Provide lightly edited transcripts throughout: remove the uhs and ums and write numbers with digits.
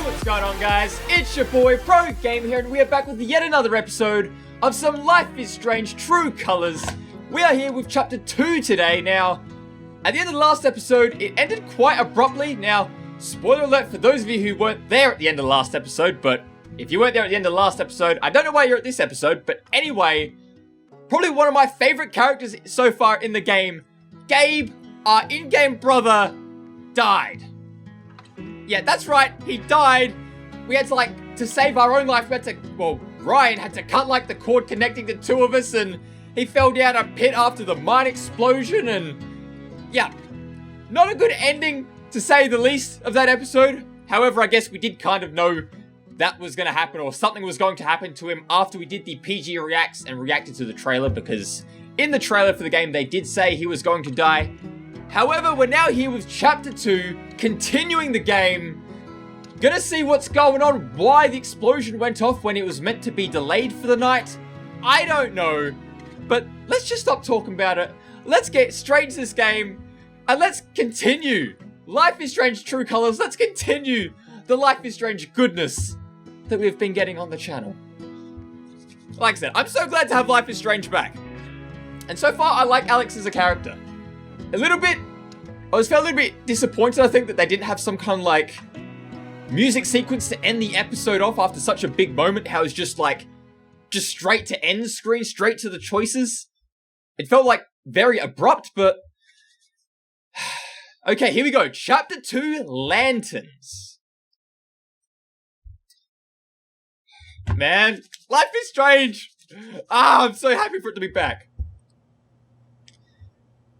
What's going on, guys? It's your boy Pro Gamer here, and we are back with yet another episode of some Life is Strange True Colors. We are here with Chapter 2 today. Now, at the end of the last episode, it ended quite abruptly. Now, spoiler alert for those of you who weren't there at the end of the last episode, but if you weren't there at the end of the last episode, I don't know why you're at this episode, but anyway, probably one of my favorite characters so far in the game, Gabe, our in-game brother, died. Yeah, that's right, he died. We had to save our own life, Ryan had to cut, the cord connecting the two of us, and he fell down a pit after the mine explosion, and yeah, not a good ending, to say the least, of that episode. However, I guess we did kind of know that was going to happen, or something was going to happen to him after we did the PG Reacts and reacted to the trailer, because in the trailer for the game, they did say he was going to die. However, we're now here with Chapter 2, continuing the game. Gonna see what's going on, why the explosion went off when it was meant to be delayed for the night. I don't know, but let's just stop talking about it. Let's get straight to this game, and let's continue. Life is Strange True Colors, let's continue the Life is Strange goodness that we've been getting on the channel. Like I said, I'm so glad to have Life is Strange back. And so far, I like Alex as a character. I felt a little bit disappointed, I think, that they didn't have some kind of, music sequence to end the episode off after such a big moment. How it's just straight to end screen, straight to the choices. It felt very abrupt, but okay, here we go. Chapter 2, Lanterns. Man, Life is Strange. I'm so happy for it to be back.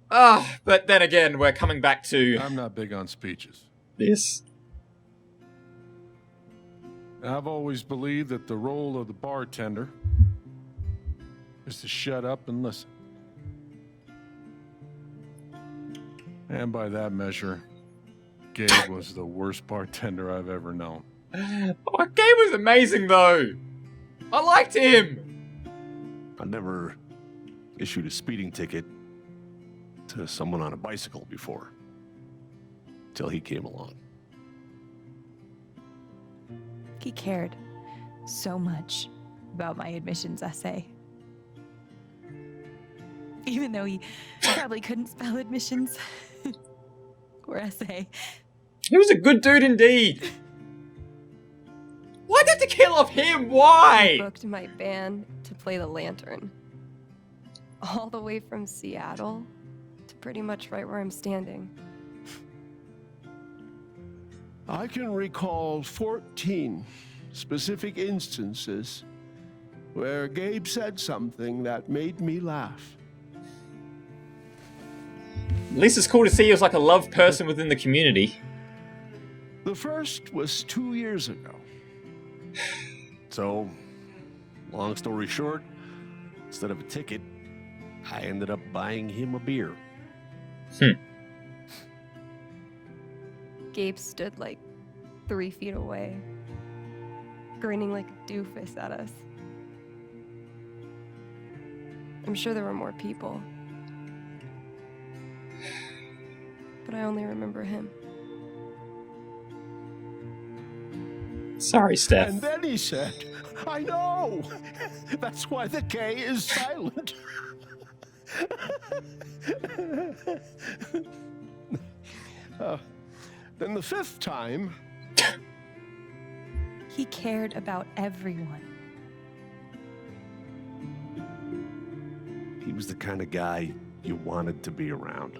But then again, we're coming back to... I'm not big on speeches. This. I've always believed that the role of the bartender is to shut up and listen. And by that measure, Gabe was the worst bartender I've ever known. Oh, Gabe was amazing, though. I liked him. I never issued a speeding ticket to someone on a bicycle before, till he came along. He cared so much about my admissions essay. Even though he probably couldn't spell admissions or essay. He was a good dude indeed. Why'd they have to kill off him? Why? I booked my band to play the lantern. All the way from Seattle to pretty much right where I'm standing. I can recall 14 specific instances where Gabe said something that made me laugh. At least it's cool to see he was a loved person within the community. The first was 2 years ago. So, long story short, instead of a ticket, I ended up buying him a beer. Gabe stood 3 feet away, grinning like a doofus at us. I'm sure there were more people, but I only remember him. Sorry, Steph. And then he said, I know! That's why the K is silent. Then the fifth time... He cared about everyone. He was the kind of guy you wanted to be around.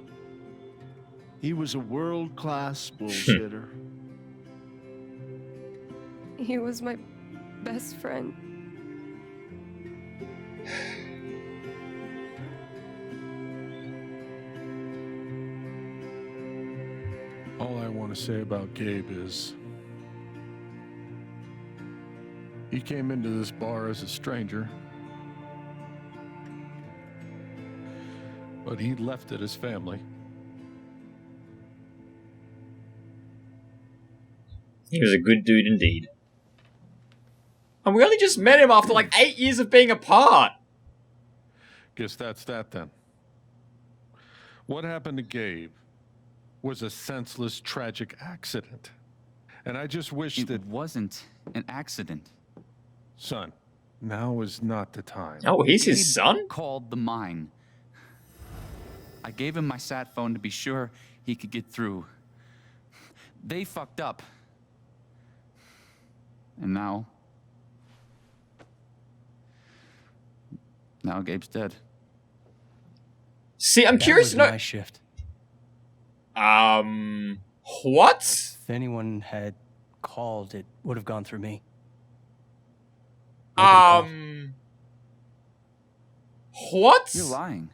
He was a world-class bullshitter. He was my best friend. All I want to say about Gabe is he came into this bar as a stranger, but he left it as family. He was a good dude indeed. And we only just met him after 8 years of being apart. Guess that's that then. What happened to Gabe was a senseless, tragic accident. And I just wish It that, wasn't an accident. son, now is not the time. Oh, he's his Gabe son? called the mine. I gave him my sat phone to be sure he could get through. They fucked up. And now Gabe's dead. See, I'm curious to know. My shift. What? If anyone had called, it would have gone through me. What? You're lying.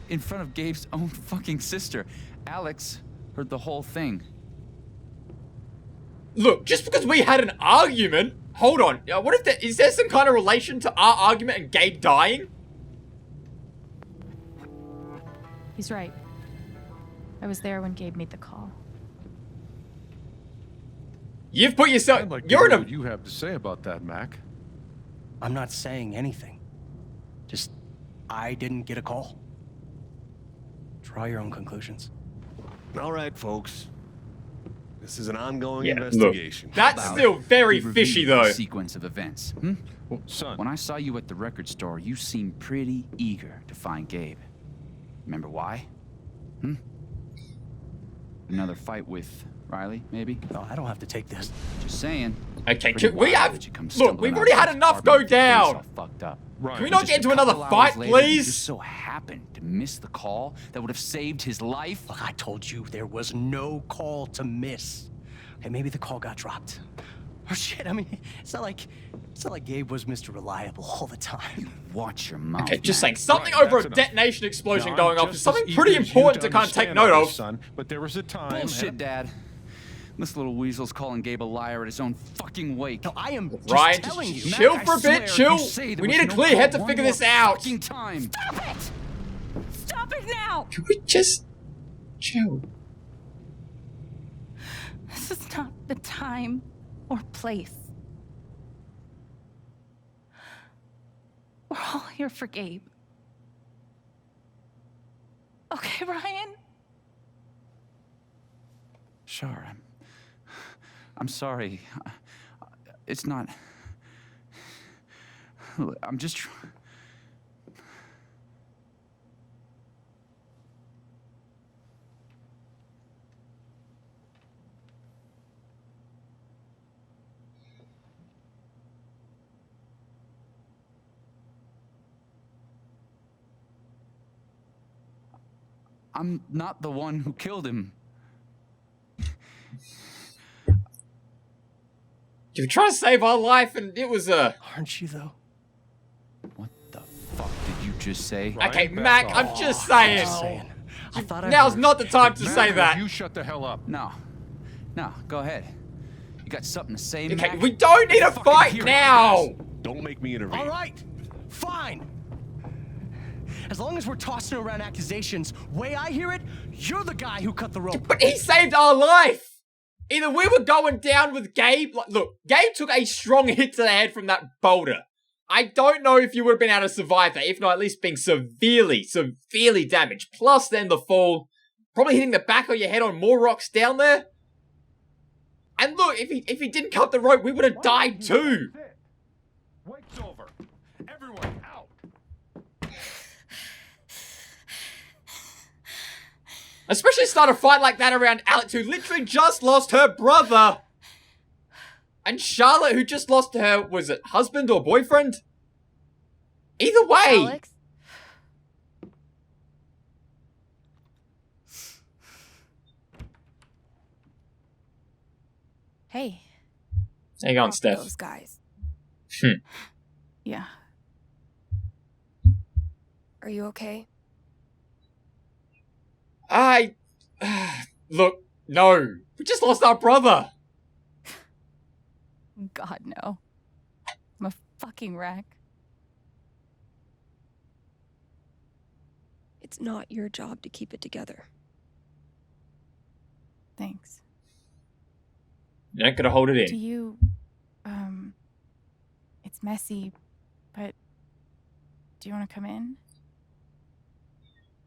In front of Gabe's own fucking sister. Alex heard the whole thing. Look, just because we had an argument. Hold on. What if is there some kind of relation to our argument and Gabe dying? He's right. I was there when Gabe made the call. You've put yourself. I'd like to You're in hear a. what you have to say about that, Mac. I'm not saying anything. Just, I didn't get a call. Draw your own conclusions. All right, folks. This is an ongoing Yeah, look. investigation. That's still very We fishy, reviewed the though. sequence of events. Well, son, When I saw you at the record store, you seemed pretty eager to find Gabe. Remember why? Another fight with Riley, maybe? No, I don't have to take this. Just saying. Okay, Pretty we wild have. that you come Look, stumbling we've out already of had Gabe's enough apartment go with your face down. all fucked up. Ryan, Can we not Just get into a another couple fight, hours later, You please? just so happened to miss the call that would have saved his life. Look, I told you there was no call to miss. Okay, maybe the call got dropped. Or shit, I mean, it's not like Gabe was Mr. Reliable all the time. Watch your mouth. Okay, just saying man. something Right, over a that's enough. detonation explosion now, going I'm off is just something as pretty eager as you important to kind of take understand note all of. this, son, but there was a time. Bullshit, Dad. This little weasel's calling Gabe a liar at his own fucking wake. No, I am just Ryan, telling you. just chill Mac, for a I swear, bit, if chill. you say there We was need a no clear call head to one figure more this out. fucking time. Stop it! Stop it now! Can we just chill? This is not the time or place. We're all here for Gabe. Okay, Ryan? Sure, I'm sorry. It's not. I'm just. I'm not the one who killed him. You were trying to save our life, and it was a. Aren't you, though? What the fuck did you just say? Okay, back Mac, off. I'm just saying. Just saying. I thought I Now's heard. not the time to Mac, say will that. You shut the hell up. No, go ahead. You got something to say, Okay, Mac? we don't need a Fucking fight hear it, now. Don't make me intervene. All right, fine. As long as we're tossing around accusations, way I hear it, you're the guy who cut the rope. But he saved our life. Either we were going down with Gabe. Like, look, Gabe took a strong hit to the head from that boulder. I don't know if you would have been able to survive that, if not at least being severely damaged. Plus, then the fall, probably hitting the back of your head on more rocks down there. And look, if he didn't cut the rope, we would have died too. Wake's over. Everyone out. Especially start a fight like that around Alex, who literally just lost her brother. And Charlotte, who just lost her, was it husband or boyfriend? Either way. Alex? Hey. Hang on, Fuck Steph. those guys. Yeah. Are you okay? Look, no. We just lost our brother. God, no. I'm a fucking wreck. It's not your job to keep it together. Thanks. You're not gonna hold it Do in. you, it's messy, but do you want to come in?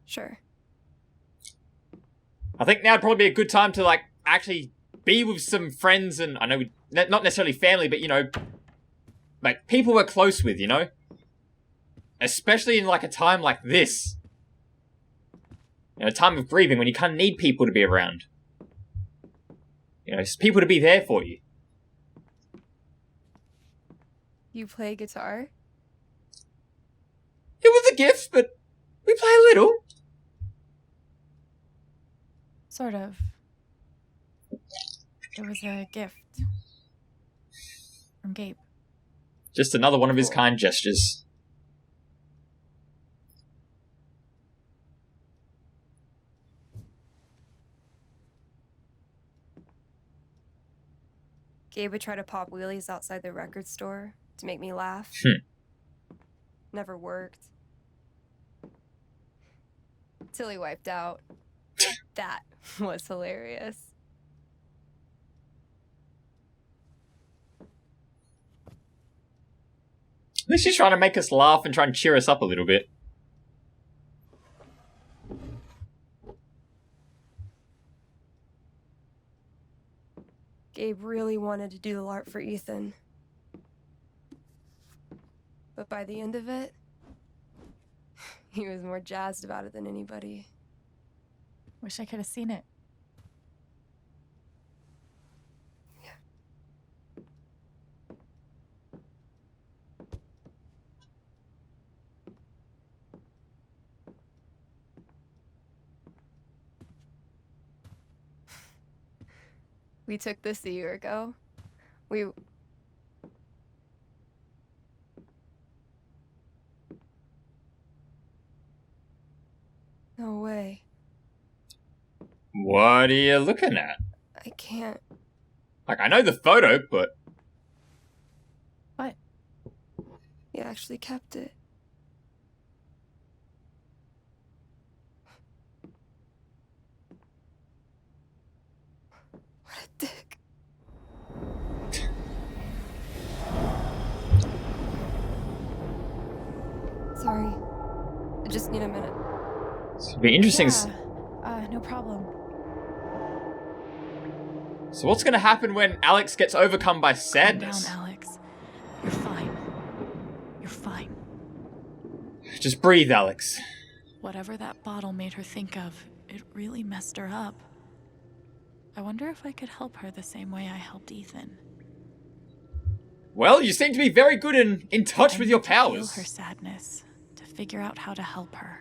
Sure. I think now'd probably be a good time to, like, actually be with some friends and, I know, not necessarily family, but, you know, like, people we're close with, you know? Especially in, like, a time like this. You know, a time of grieving when you kind of need people to be around. You know, just people to be there for you. You play guitar? It was a gift, but we play a little. Sort of. It was a gift. From Gabe. Just another one of his kind gestures. Gabe would try to pop wheelies outside the record store to make me laugh. Never worked. Till he wiped out. That was hilarious. At least he's trying to make us laugh and try and cheer us up a little bit. Gabe really wanted to do the LARP for Ethan. But by the end of it, he was more jazzed about it than anybody. Wish I could have seen it. We took this a year ago. We... No way. What are you looking at? I can't. Like, I know the photo, but... What? He actually kept it. What a dick. Sorry. I just need a minute. It'd be interesting. Yeah, no problem. So what's gonna happen when Alex gets overcome by sadness? Calm down, Alex. You're fine. You're fine. Just breathe, Alex. Whatever that bottle made her think of, it really messed her up. I wonder if I could help her the same way I helped Ethan. Well, you seem to be very good and in touch with your Feel powers. her sadness, to figure out how to help her.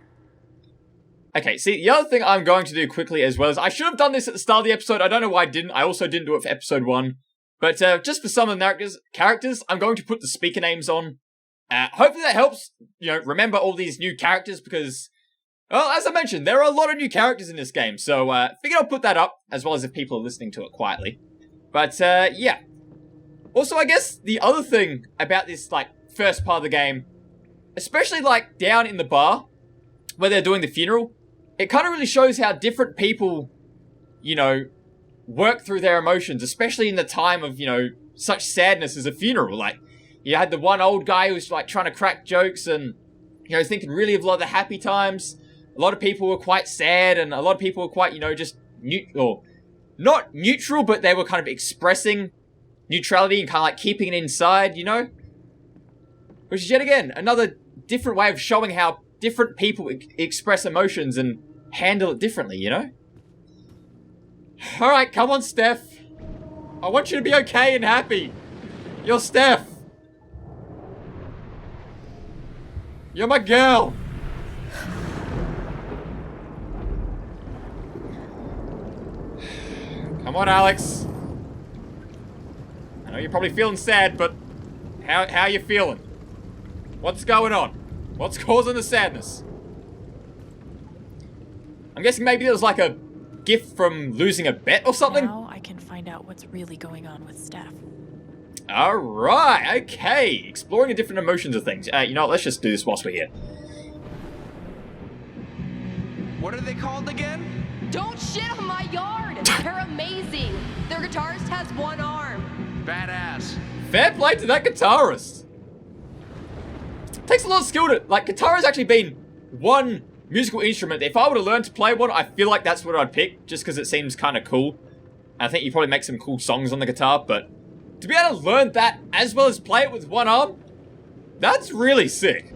Okay, see, the other thing I'm going to do quickly as well is I should have done this at the start of the episode. I don't know why I didn't. I also didn't do it for episode 1. But just for some of the characters, I'm going to put the speaker names on. Hopefully that helps, you know, remember all these new characters because, well, as I mentioned, there are a lot of new characters in this game. So, figured I'll put that up, as well as if people are listening to it quietly. But, yeah. Also, I guess the other thing about this, like, first part of the game, especially, like, down in the bar, where they're doing the funeral, it kind of really shows how different people, you know, work through their emotions, especially in the time of, you know, such sadness as a funeral. Like, you had the one old guy who was, like, trying to crack jokes and, you know, thinking really of a lot of the happy times. A lot of people were quite sad, and a lot of people were quite, you know, just not neutral, but they were kind of expressing neutrality and kind of, like, keeping it inside, you know? Which is, yet again, another different way of showing how different people express emotions and handle it differently, you know? Alright, come on, Steph. I want you to be okay and happy. You're Steph. You're my girl. Come on, Alex. I know you're probably feeling sad, but how you feeling? What's going on? What's causing the sadness? I'm guessing maybe it was like a gift from losing a bet or something? Now I can find out what's really going on with Steph. Alright, okay. Exploring the different emotions of things. You know what, let's just do this whilst we're here. What are they called again? Don't shit on my yard! They're amazing! Their guitarist has one arm. Badass. Fair play to that guitarist. Takes a lot of skill to, like, guitar has actually been one musical instrument, if I were to learn to play one, I feel like that's what I'd pick, just because it seems kind of cool. I think you probably make some cool songs on the guitar, but to be able to learn that as well as play it with one arm, that's really sick.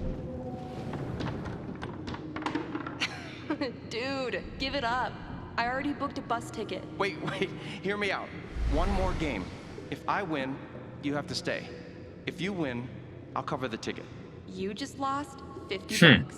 Dude, give it up. I already booked a bus ticket. Wait, hear me out. One more game. If I win, you have to stay. If you win, I'll cover the ticket. You just lost 50 bucks.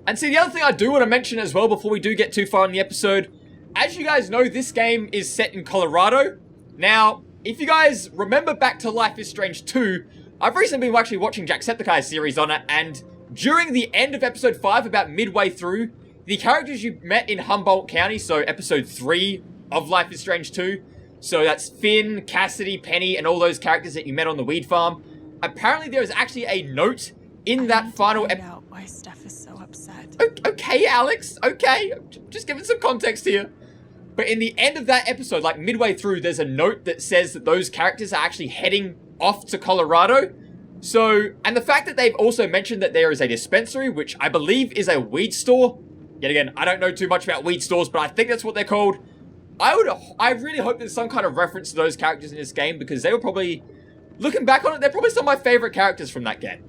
And see, the other thing I do want to mention as well before we do get too far in the episode, as you guys know, this game is set in Colorado. Now, if you guys remember back to Life is Strange 2, I've recently been actually watching Jacksepticeye's series on it, and during the end of episode 5, about midway through, the characters you met in Humboldt County, so episode 3 of Life is Strange 2, so that's Finn, Cassidy, Penny, and all those characters that you met on the weed farm, apparently there is actually a note in that final episode. Out why Steph is so upset. Okay, Alex, okay, just giving some context here. But in the end of that episode, like midway through, there's a note that says that those characters are actually heading off to Colorado. So, and the fact that they've also mentioned that there is a dispensary, which I believe is a weed store. Yet again, I don't know too much about weed stores, but I think that's what they're called. I really hope there's some kind of reference to those characters in this game, because they were probably, looking back on it, they're probably some of my favorite characters from that game.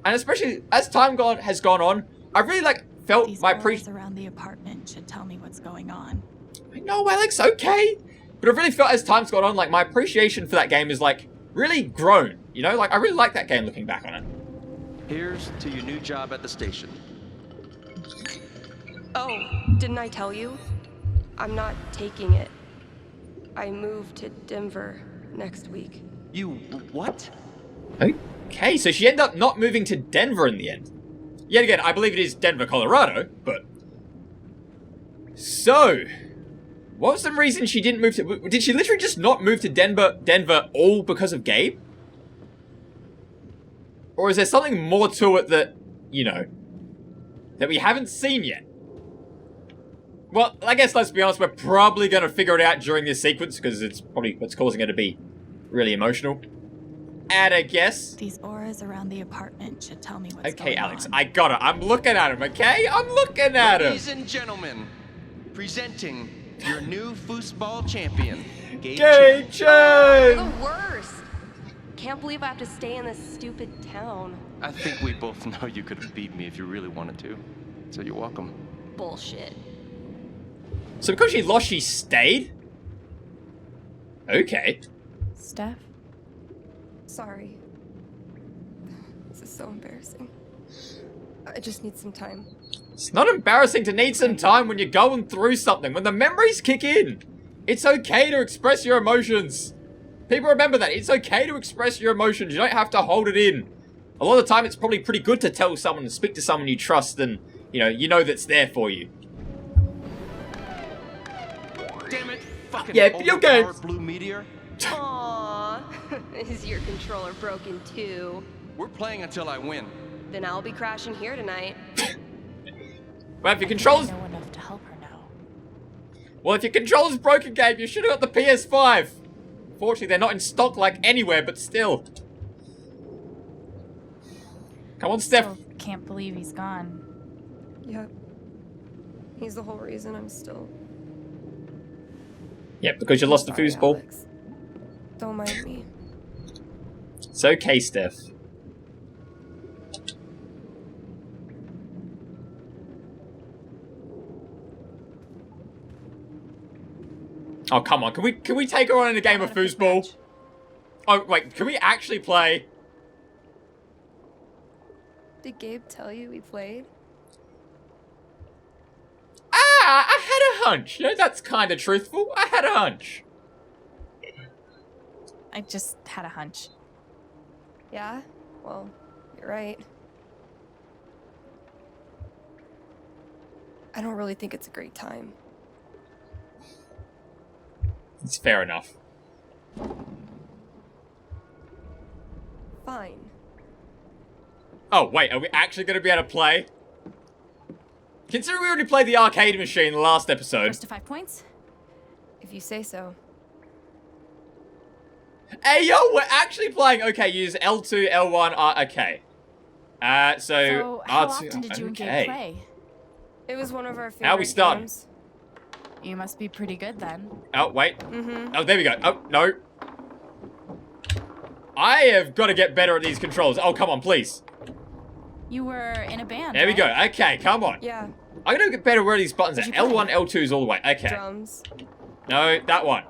And especially as time has gone on, I really felt These my auras around the apartment should tell me what's going on. I know, Alex, okay. But I really felt as time's gone on, like, my appreciation for that game is, like, really grown. You know, like, I really like that game looking back on it. Here's to your new job at the station. Oh, didn't I tell you? I'm not taking it. I move to Denver next week. You what? Okay, so she ended up not moving to Denver in the end. Yet again, I believe it is Denver, Colorado, but... So... what was the reason she didn't move to... did she literally just not move to Denver all because of Gabe? Or is there something more to it that, you know, that we haven't seen yet? Well, I guess, let's be honest, we're probably going to figure it out during this sequence, because it's probably what's causing her to be really emotional. Add a guess. These auras around the apartment should tell me what's Okay, going Alex, on. I got it. I'm looking at him, okay? I'm looking at him. Ladies and gentlemen, presenting your new foosball champion, Gabe Chen! You're the worst. Can't believe I have to stay in this stupid town. I think we both know you could have beat me if you really wanted to. So you're welcome. Bullshit. So because she lost, she stayed? Okay. Steph? Sorry. This is so embarrassing. I just need some time. It's not embarrassing to need some time when you're going through something, when the memories kick in. It's okay to express your emotions. People remember that. It's okay to express your emotions. You don't have to hold it in. A lot of the time, it's probably pretty good to tell someone and speak to someone you trust and, you know that's there for you. Damn it! Fucking Yeah, video games. overpowered blue meteor. Aww. Is your controller broken too? We're playing until I win. Then I'll be crashing here tonight. Well, if your controller's... I know enough to help her now. Well, if your controller's broken, Gabe, you should have got the PS5. Unfortunately, they're not in stock like anywhere, but still. Come on, Steph. Still can't believe he's gone. Yep. He's the whole reason I'm still... Yeah, because you lost the Sorry, foosball. Alex. Don't mind me. It's okay, Steph. Oh, come on. Can we take her on in a game of foosball? Oh, wait. Can we actually play? Did Gabe tell you we played? I had a hunch. That's kind of truthful. I had a hunch. I just had a hunch. Yeah? Well, you're right. I don't really think it's a great time. It's fair enough. Fine. Oh, wait. Are we actually going to be able to play? Considering we already played the arcade machine in the last episode. First to 5 points? If you say so. Hey, yo, we're actually playing. Okay, use L2, L1, okay. So, how R2 often did you and okay. Gabe play? It was one of our favorite How we starting? games. You must be pretty good then. Oh, wait. Mm-hmm. Oh, there we go. Oh, no. I have got to get better at these controls. Oh, come on, please. You were in a band, There we go. right? Okay, come on. Yeah. I'm going to get better where these buttons are. What'd you play? L1, L2 is all the way. Okay. Drums. No, that one.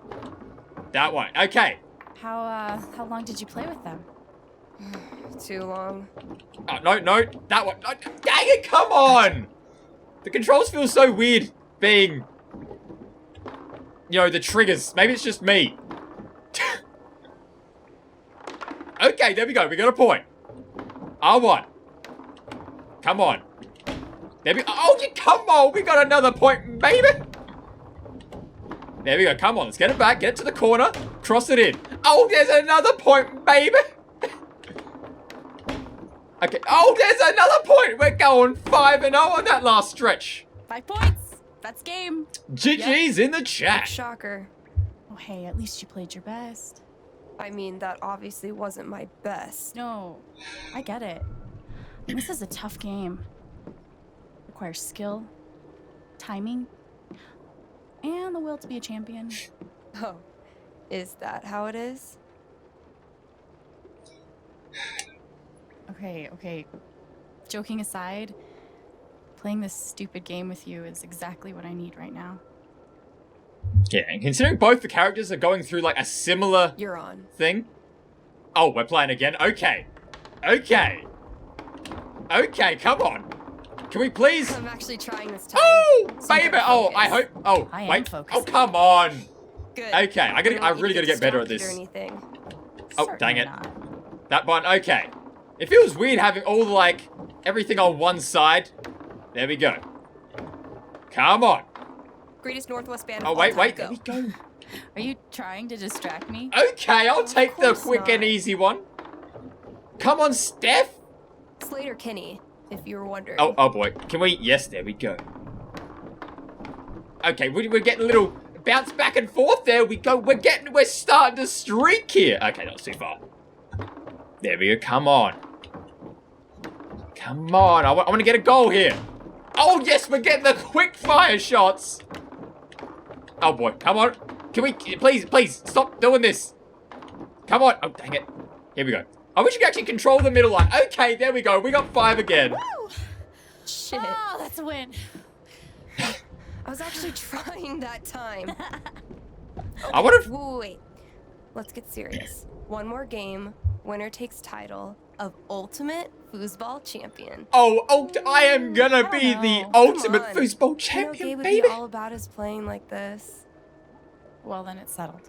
That one. Okay. How long did you play with them? Too long. Oh, no, that one. No, dang it, come on! The controls feel so weird being, you know, the triggers. Maybe it's just me. Okay, there we go. We got a point. R1. Come on. There we oh, come on. We got another point, baby. There we go. Come on. Let's get it back. Get it to the corner. Cross it in. Oh, there's another point, baby. Okay. Oh, there's another point. We're going 5-0 on that last stretch. 5 points. That's game. GG's in the chat. Shocker. Oh, hey, at least you played your best. I mean, that obviously wasn't my best. No, I get it. This is a tough game. Requires skill, timing, and the will to be a champion. Oh, is that how it is? Okay. Joking aside, playing this stupid game with you is exactly what I need right now. Yeah, and considering both the characters are going through like a similar You're on. thing. Oh, we're playing again. Okay, come on. Can we please? I'm actually trying this time. Oh, So I'm baby. gonna Oh, I focus. hope. Oh, I am wait. focusing. Oh, come on. Good. Okay, I don't want you really to gotta get better at distracted this. Or anything. Oh, Certainly dang it. not. That button. Okay. It feels weird having all like everything on one side. There we go. Come on. Greatest Northwest band. Oh, of wait. all time. There Go. we go. Are you trying to distract me? Okay, I'll take the course quick and not. easy one. Come on, Steph. Slater Kinney, if you were wondering. Oh boy. Can we? Yes, there we go. Okay, we're getting a little bounce back and forth. There we go. We're starting to streak here. Okay, not too far. There we go. Come on. Come on. I want to get a goal here. Oh, yes, we're getting the quick fire shots. Oh boy. Come on. Can we, please, stop doing this. Come on. Oh, dang it. Here we go. I wish you could actually control the middle line. Okay, there we go. We got 5 again. Woo! Shit. Oh, that's a win. I was actually trying that time. I would have. Wait. Let's get serious. One more game. Winner takes title of Ultimate Foosball Champion. Oh, I am gonna be the no. ultimate Come on. foosball You know champion, Gabe would baby. be all about his playing like this. Well, then it's settled.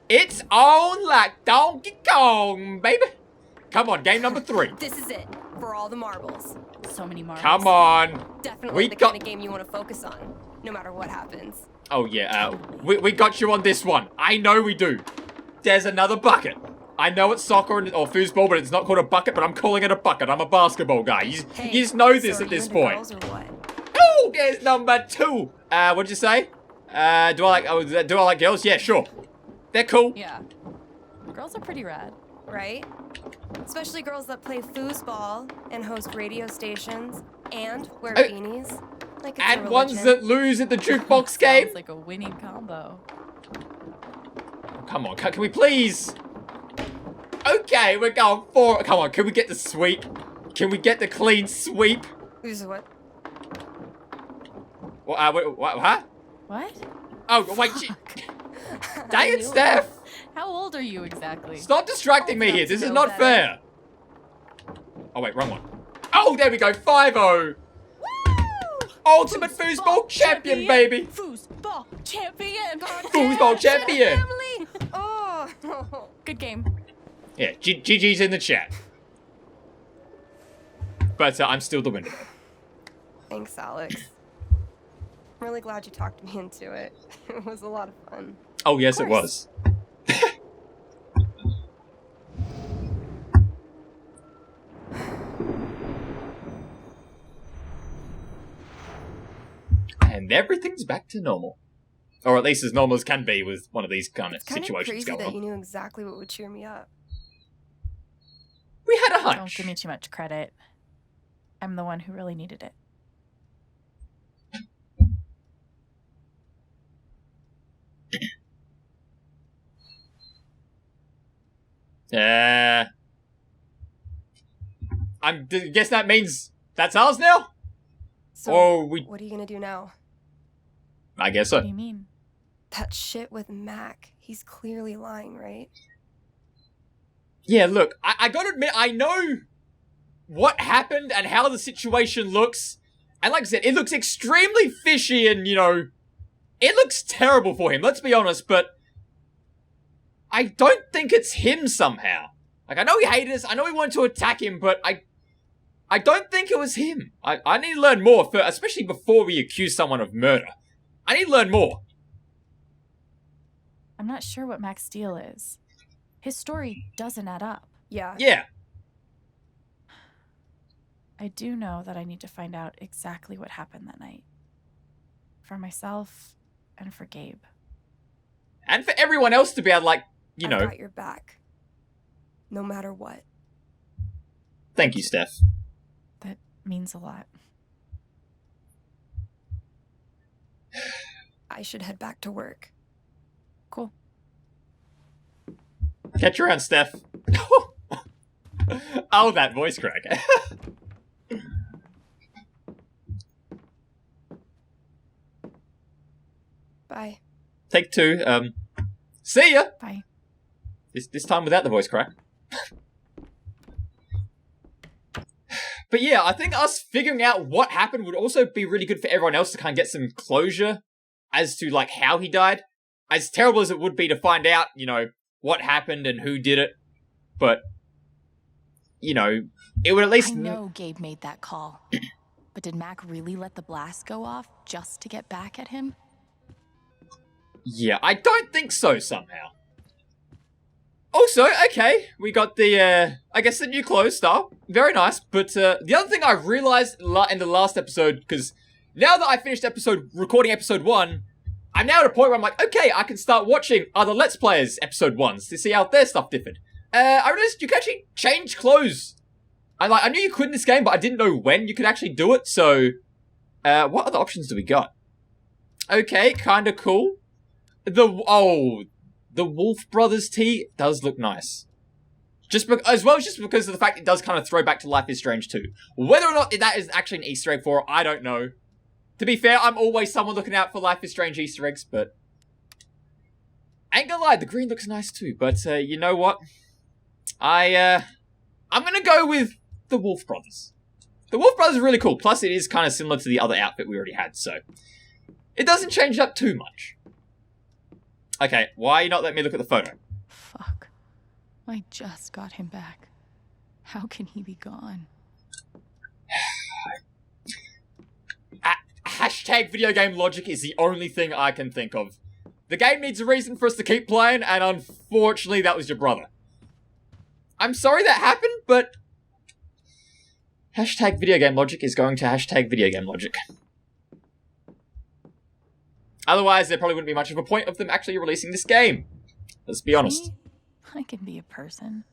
It's on like Donkey Kong, baby. Come on, game number 3. This is it. For all the marbles. So many marbles. Come on. Definitely We the got- kind of game you want to focus on. No matter what happens. Oh yeah, we got you on this one. I know we do. There's another bucket. I know it's soccer or foosball, but it's not called a bucket, but I'm calling it a bucket. I'm a basketball guy. You just know this so at are this you into point. girls or what? Oh, there's number 2. What'd you say? Do I like girls? Yeah, sure. They're cool. Yeah. Girls are pretty rad. Right? Especially girls that play foosball and host radio stations and wear Oh. beanies. Like it's And a ones religion. that lose at the jukebox game. Sounds like a winning combo. Come on, can we please? Okay, we're going 4. Come on, can we get the sweep? Can we get the clean sweep? This is what? What, huh? What? Oh, wait, dang it, knew it. Steph! How old are you exactly? Stop distracting me here, that's this is no not better. fair! Oh wait, wrong one. Oh, there we go, 5-0! Ultimate foosball champion, baby! Foosball champion! Foosball champion! Family! Oh! Good game. Yeah, GG's in the chat. But I'm still the winner. Thanks, Alex. I'm really glad you talked me into it. It was a lot of fun. Oh yes, it was. And everything's back to normal. Or at least as normal as can be with one of these kind of It's kind of situations crazy going that on. you knew exactly what would cheer me up. We had a Don't hunch. give me too much credit. I'm the one who really needed it. I'm guess that means that's ours now? So, Oh, what are you gonna do now? I guess What so. do you mean? That shit with Mac. He's clearly lying, right? Yeah, look, I gotta admit, I know what happened and how the situation looks. And like I said, it looks extremely fishy and, you know, it looks terrible for him, let's be honest, but I don't think it's him somehow. Like, I know he hated us, I know he wanted to attack him, but I don't think it was him. I need to learn more, especially before we accuse someone of murder. I need to learn more. I'm not sure what Mac's deal is. His story doesn't add up. Yeah. Yeah. I do know that I need to find out exactly what happened that night. For myself and for Gabe. And for everyone else to be able to, like, you I've know. got your back. No matter what. Thank you, Steph. That means a lot. I should head back to work. Cool. Catch you around, Steph. Oh, that voice crack. Bye. Take two. See ya. Bye. This time without the voice crack. But yeah, I think us figuring out what happened would also be really good for everyone else to kind of get some closure as to, like, how he died. As terrible as it would be to find out, you know, what happened and who did it. But, you know, it would at least... I know Gabe made that call. But did Mac really let the blast go off just to get back at him? Yeah, I don't think so somehow. Also, okay, we got the, I guess the new clothes style. Very nice. But the other thing I realized in the last episode, because now that I finished recording episode 1, I'm now at a point where I'm like, okay, I can start watching other Let's Players episode 1s to see how their stuff differed. I realized you can actually change clothes. I knew you could in this game, but I didn't know when you could actually do it, so... what other options do we got? Okay, kinda cool. The Wolf Brothers tee does look nice. As well as just because of the fact it does kind of throw back to Life is Strange 2. Whether or not that is actually an Easter egg for it, I don't know. To be fair, I'm always someone looking out for Life is Strange Easter eggs, but... ain't gonna lie, the green looks nice too, but you know what? I'm gonna go with the Wolf Brothers. The Wolf Brothers are really cool, plus it is kind of similar to the other outfit we already had, so... it doesn't change up too much. Okay, why are you not letting me look at the photo? Fuck. I just got him back. How can he be gone? Hashtag video game logic is the only thing I can think of. The game needs a reason for us to keep playing, and unfortunately that was your brother. I'm sorry that happened, but... hashtag video game logic is going to hashtag video game logic. Otherwise, there probably wouldn't be much of a point of them actually releasing this game. Let's be honest. See? I can be a person.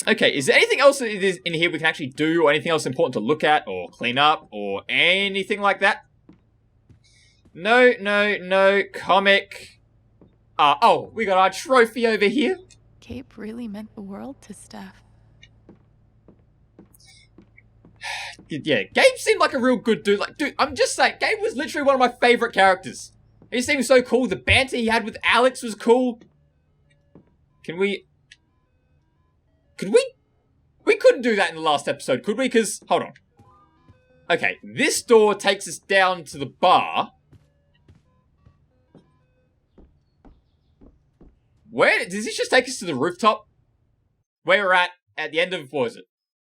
Okay, is there anything else that is in here we can actually do, or anything else important to look at, or clean up, or anything like that? No, comic. Oh, we got our trophy over here. Gabe really meant the world to Steph. Yeah, Gabe seemed like a real good dude. Like, dude, I'm just saying, Gabe was literally one of my favorite characters. He seemed so cool. The banter he had with Alex was cool. We couldn't do that in the last episode, could we? Because, hold on. Okay, this door takes us down to the bar. Where, does this just take us to the rooftop? Where we're at the end of, what was it?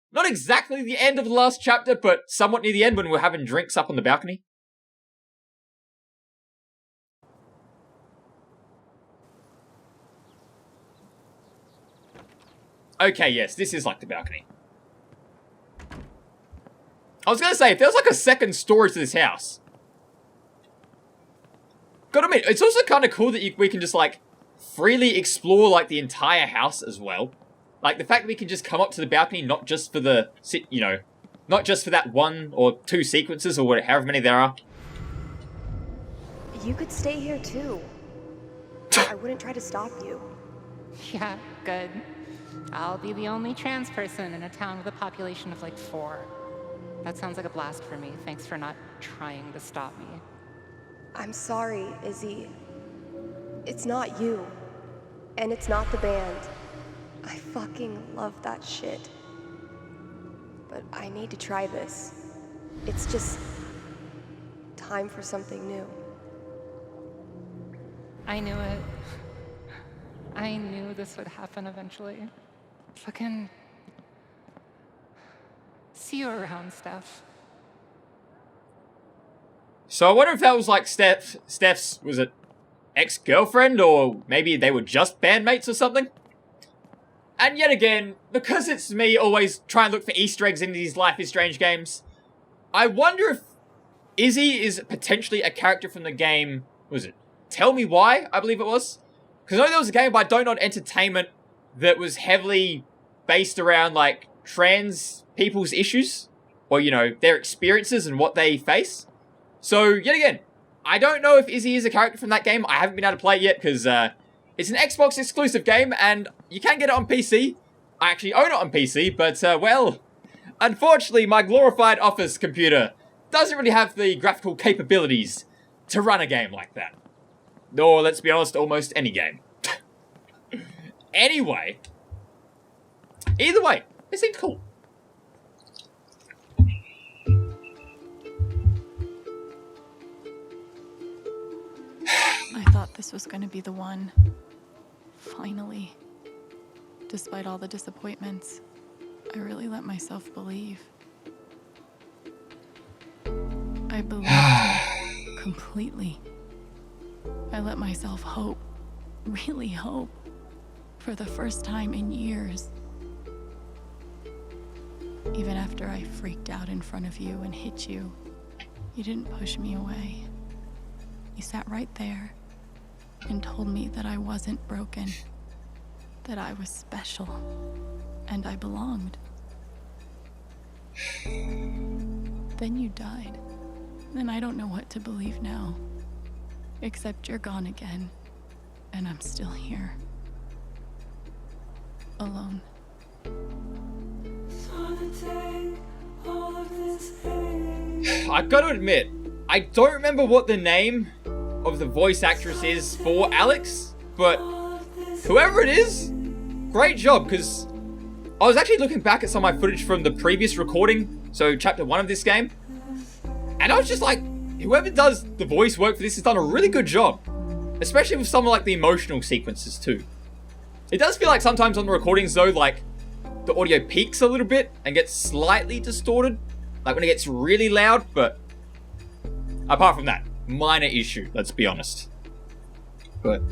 Not exactly the end of the last chapter, but somewhat near the end when we're having drinks up on the balcony. Okay, yes, this is like the balcony. I was gonna say, if there was like a second story to this house. Gotta admit, it's also kind of cool that we can just like freely explore, like, the entire house as well. Like, the fact that we can just come up to the balcony, not just for the, you know, not just for that 1 or 2 sequences, or however many there are. You could stay here too. I wouldn't try to stop you. Yeah, good. I'll be the only trans person in a town with a population of like 4. That sounds like a blast for me. Thanks for not trying to stop me. I'm sorry, Izzy. It's not you. And it's not the band. I fucking love that shit. But I need to try this. It's just time for something new. I knew it. I knew this would happen eventually. Fucking... See you around, Steph. So I wonder if that was like Steph's, was it ex-girlfriend, or maybe they were just bandmates or something? And yet again, because it's me always trying to look for Easter eggs in these Life is Strange games, I wonder if Izzy is potentially a character from the game, was it Tell Me Why, I believe it was? Because I know there was a game by Don't Nod Entertainment that was heavily based around, like, trans people's issues, or, you know, their experiences and what they face. So, yet again, I don't know if Izzy is a character from that game. I haven't been able to play it yet, because it's an Xbox exclusive game, and you can get it on PC. I actually own it on PC, but, well, unfortunately, my glorified office computer doesn't really have the graphical capabilities to run a game like that. Or, let's be honest, almost any game. Anyway, either way, it seems cool. I thought this was going to be the one. Finally. Despite all the disappointments, I really let myself believe. I believed completely. I let myself hope, really hope, for the first time in years. Even after I freaked out in front of you and hit you, you didn't push me away. You sat right there and told me that I wasn't broken, that I was special, and I belonged. Then you died, and I don't know what to believe now. Except you're gone again, and I'm still here. Alone. I gotta admit, I don't remember what the name of the voice actress is for Alex, but whoever it is, great job, because I was actually looking back at some of my footage from the previous recording, so chapter 1 of this game, and I was just like, whoever does the voice work for this has done a really good job. Especially with some of, like, the emotional sequences, too. It does feel like sometimes on the recordings, though, like, the audio peaks a little bit and gets slightly distorted. Like, when it gets really loud, but apart from that, minor issue, let's be honest. But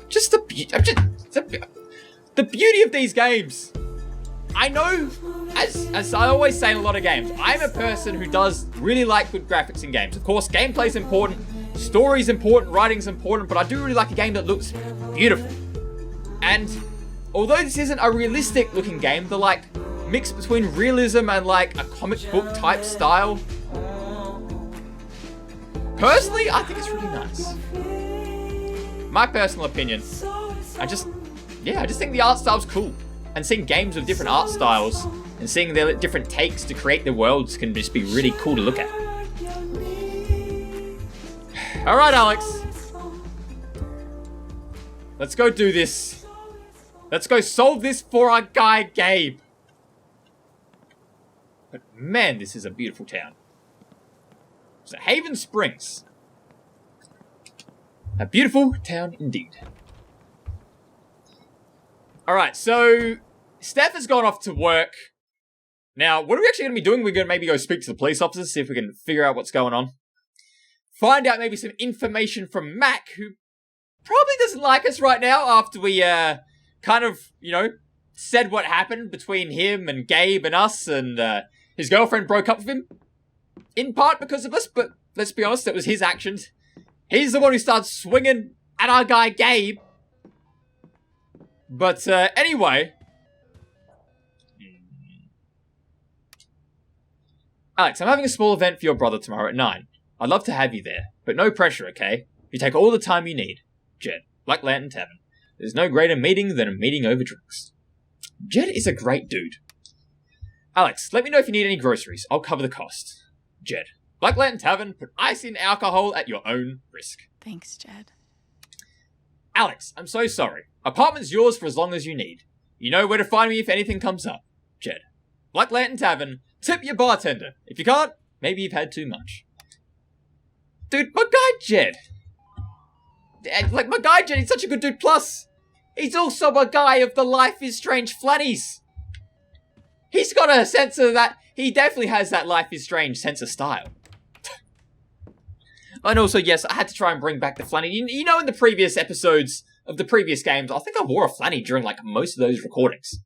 just the beauty of these games. I know, as I always say in a lot of games, I'm a person who does really like good graphics in games. Of course, gameplay's important, story's important, writing's important, but I do really like a game that looks beautiful. And although this isn't a realistic looking game, the like mix between realism and like a comic book type style, personally, I think it's really nice. My personal opinion, I just think the art style's cool. And seeing games with different art styles and seeing their different takes to create their worlds can just be really cool to look at. Alright, Alex. Let's go do this. Let's go solve this for our guy, Gabe. But man, this is a beautiful town. So Haven Springs. A beautiful town indeed. Alright, so Steph has gone off to work. Now, what are we actually going to be doing? We're going to maybe go speak to the police officers, see if we can figure out what's going on. Find out maybe some information from Mac, who probably doesn't like us right now after we, kind of, you know, said what happened between him and Gabe and us, and his girlfriend broke up with him. In part because of us, but let's be honest, it was his actions. He's the one who starts swinging at our guy Gabe. But anyway. Alex, I'm having a small event for your brother tomorrow at 9. I'd love to have you there, but no pressure, okay? You take all the time you need. Jed, Black Lantern Tavern. There's no greater meeting than a meeting over drinks. Jed is a great dude. Alex, let me know if you need any groceries. I'll cover the cost. Jed, Black Lantern Tavern, put ice in alcohol at your own risk. Thanks, Jed. Alex, I'm so sorry. Apartment's yours for as long as you need. You know where to find me if anything comes up. Jed, Black Lantern Tavern, tip your bartender. If you can't, maybe you've had too much. Dude, my guy Jed. Like, my guy Jed, he's such a good dude. Plus, he's also a guy of the Life is Strange flannies. He's got a sense of that. He definitely has that Life is Strange sense of style. And also, yes, I had to try and bring back the flanny. You know, in the previous episodes of the previous games, I think I wore a flanny during, like, most of those recordings.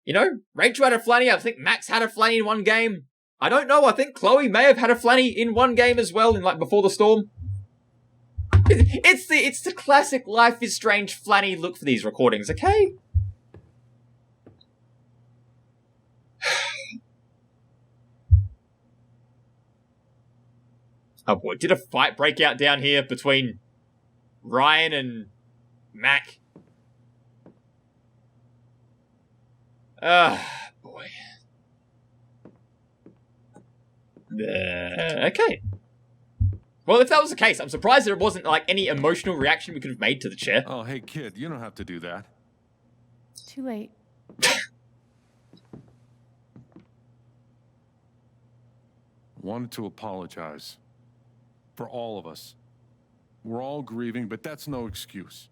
You know, Rachel had a flanny. I think Max had a flanny in one game. I don't know. I think Chloe may have had a flanny in one game as well, in, like, Before the Storm. It's the classic Life is Strange flanny look for these recordings, okay? Oh boy, did a fight break out down here between Ryan and Mac? Boy. Okay. Well, if that was the case, I'm surprised there wasn't, like, any emotional reaction we could have made to the chair. Oh, hey, kid, you don't have to do that. Too late. Wanted to apologize. For all of us. We're all grieving, but that's no excuse.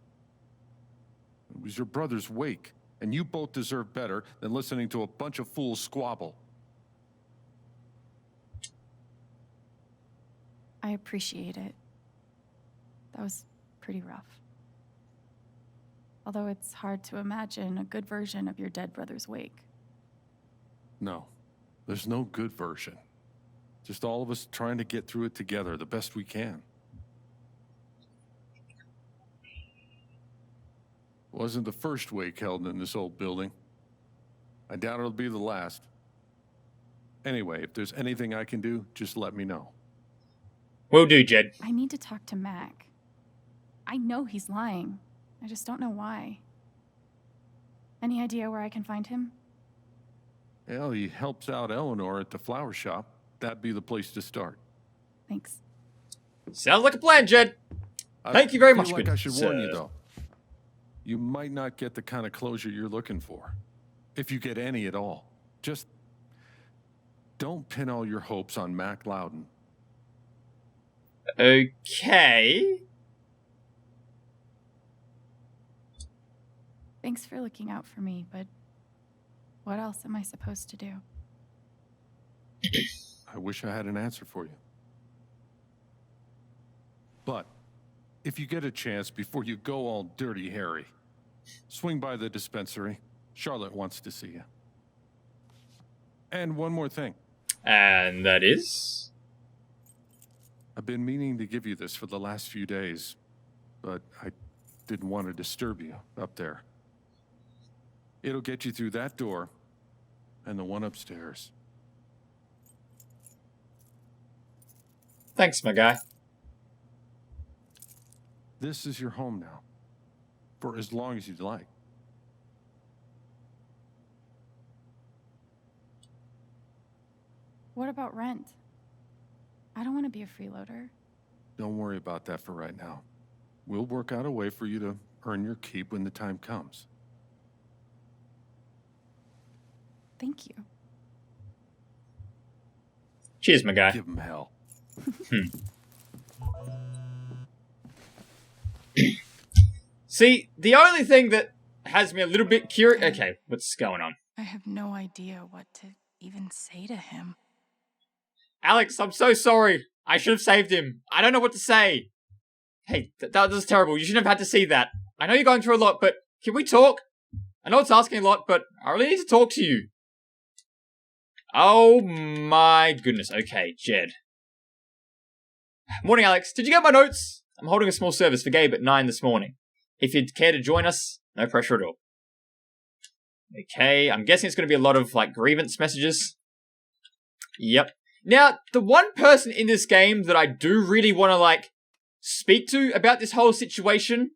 It was your brother's wake, and you both deserve better than listening to a bunch of fools squabble. I appreciate it. That was pretty rough. Although it's hard to imagine a good version of your dead brother's wake. No, there's no good version. Just all of us trying to get through it together the best we can. Wasn't the first wake held in this old building. I doubt it'll be the last. Anyway, if there's anything I can do, just let me know. Will do, Jed. I need to talk to Mac. I know he's lying. I just don't know why. Any idea where I can find him? Well, he helps out Eleanor at the flower shop. That'd be the place to start. Thanks. Sounds like a plan, Jed. Thank you very much, I good should warn you, sir. though. You might not get the kind of closure you're looking for. If you get any at all. Just don't pin all your hopes on Mac Loudon. Okay. Thanks for looking out for me, but what else am I supposed to do? I wish I had an answer for you. But if you get a chance before you go all dirty Harry, swing by the dispensary. Charlotte wants to see you. And one more thing. And that is? I've been meaning to give you this for the last few days, but I didn't want to disturb you up there. It'll get you through that door and the one upstairs. Thanks, my guy. This is your home now, for as long as you'd like. What about rent? I don't want to be a freeloader. Don't worry about that for right now. We'll work out a way for you to earn your keep when the time comes. Thank you. Cheers, my guy. Give him hell. See, the only thing that has me a little bit curious... Okay, what's going on? I have no idea what to even say to him. Alex, I'm so sorry. I should have saved him. I don't know what to say. Hey, that was terrible. You shouldn't have had to see that. I know you're going through a lot, but can we talk? I know it's asking a lot, but I really need to talk to you. Oh my goodness. Okay, Jed. Morning, Alex. Did you get my notes? I'm holding a small service for Gabe at 9 this morning. If you'd care to join us, no pressure at all. Okay, I'm guessing it's going to be a lot of, like, grievance messages. Yep. Now, the one person in this game that I do really want to, like, speak to about this whole situation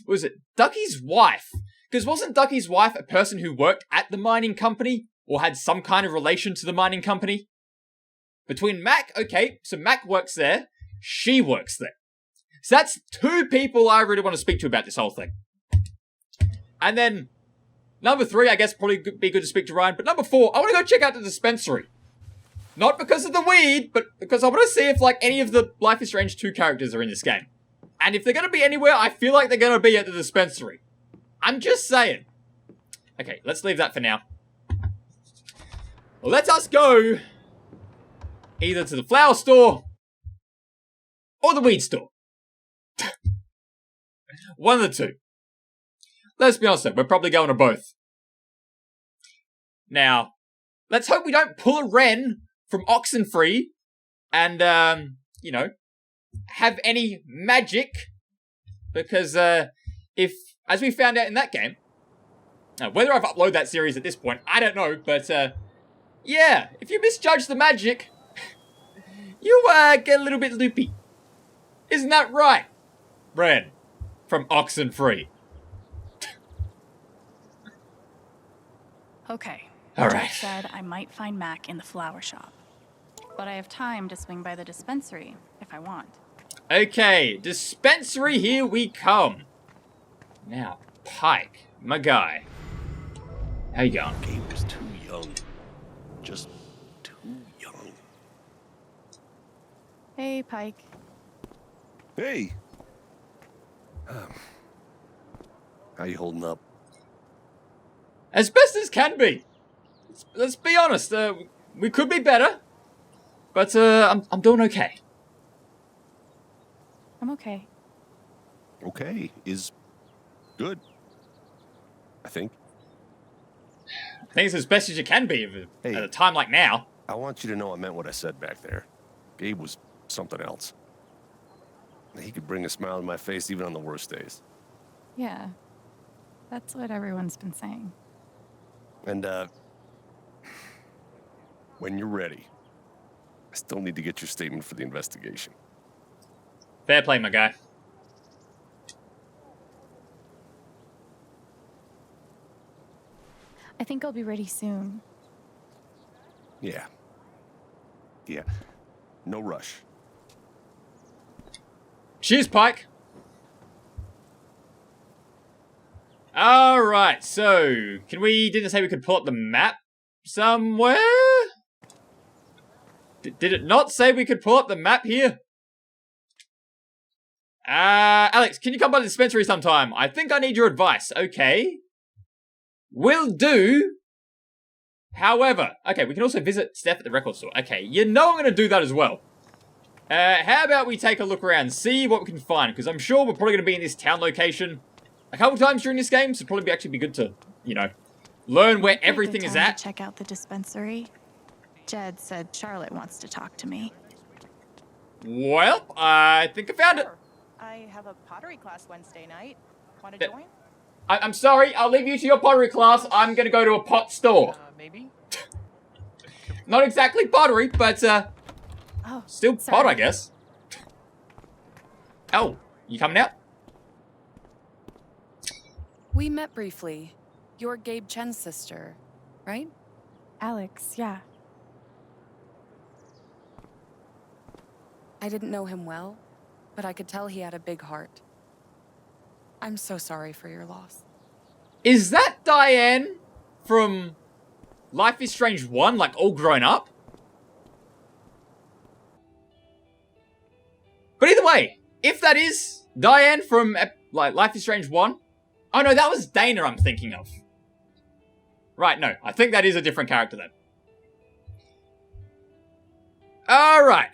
was it Ducky's wife? Because wasn't Ducky's wife a person who worked at the mining company? Or had some kind of relation to the mining company? Between Mac, okay, so Mac works there, she works there. So that's two people I really want to speak to about this whole thing. And then, number 3, I guess probably be good to speak to Ryan, but number 4, I want to go check out the dispensary. Not because of the weed, but because I want to see if, like, any of the Life is Strange 2 characters are in this game. And if they're going to be anywhere, I feel like they're going to be at the dispensary. I'm just saying. Okay, let's leave that for now. Let us go either to the flower store or the weed store. One of the two. Let's be honest though, we're probably going to both. Now, let's hope we don't pull a Ren from Oxenfree and, you know, have any magic. Because, if, as we found out in that game, whether I've uploaded that series at this point, I don't know, but, yeah, if you misjudge the magic, you, get a little bit loopy. Isn't that right, Ren from Oxenfree? Okay. All Jack right. said I might find Mac in the flower shop. But I have time to swing by the dispensary if I want. Okay, dispensary, here we come. Now, Pike, my guy. How you going? Gabe was too young. Just too young. Hey, Pike. Hey! How you holding up? As best as can be. Let's be honest, we could be better. But, I'm doing okay. I'm okay. Okay, is good. I think. I think it's as best as you can be Hey. at a time like now. I want you to know I meant what I said back there. Gabe was something else. He could bring a smile to my face even on the worst days. Yeah. That's what everyone's been saying. And, when you're ready, I still need to get your statement for the investigation. Fair play, my guy. I think I'll be ready soon. Yeah. Yeah. No rush. Cheers, Pike. Alright, so, didn't say we could pull up the map somewhere? Did it not say we could pull up the map here? Alex, can you come by the dispensary sometime? I think I need your advice. Okay. Will do. However, okay, we can also visit Steph at the record store. Okay, you know I'm going to do that as well. How about we take a look around, see what we can find, because I'm sure we're probably going to be in this town location a couple times during this game, so it'd probably actually be good to, you know, learn where everything is at. Check out the dispensary. Jed said Charlotte wants to talk to me. Well, I think I found it. I have a pottery class Wednesday night. Want to join? I'm sorry, I'll leave you to your pottery class. I'm going to go to a pot store. Maybe. Not exactly pottery, but, still sorry. pot, I guess. Oh, you coming out? We met briefly. You're Gabe Chen's sister, right? Alex, yeah. I didn't know him well, but I could tell he had a big heart. I'm so sorry for your loss. Is that Diane from Life is Strange 1, like all grown up? But either way, if that is Diane from like Life is Strange 1, oh no, that was Dana I'm thinking of. Right, no, I think that is a different character then. Alright.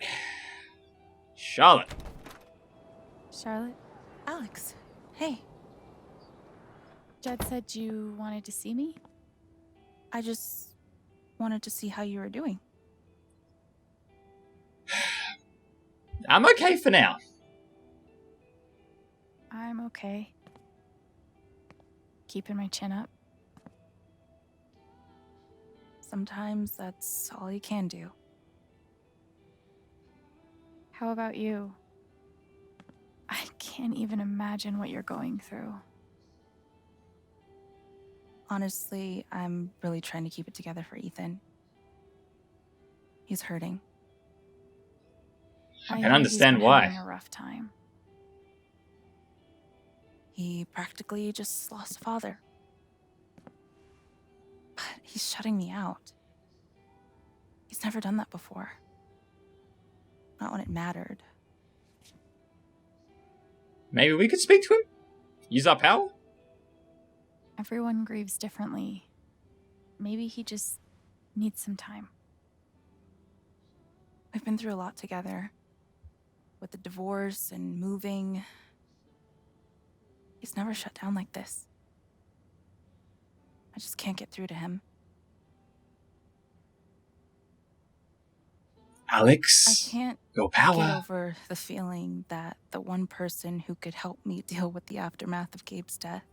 Charlotte. Charlotte? Alex, hey. Jed said you wanted to see me? I just wanted to see how you were doing. I'm okay for now. I'm okay. Keeping my chin up. Sometimes that's all you can do. How about you? I can't even imagine what you're going through. Honestly, I'm really trying to keep it together for Ethan. He's hurting. I can hear he's understand been why. having a rough time. He practically just lost a father. But he's shutting me out. He's never done that before. Not when it mattered. Maybe we could speak to him? Use our power? Everyone grieves differently. Maybe he just needs some time. We've been through a lot together. With the divorce and moving. He's never shut down like this. I just can't get through to him. Alex, I can't your power. get over the feeling that the one person who could help me deal with the aftermath of Gabe's death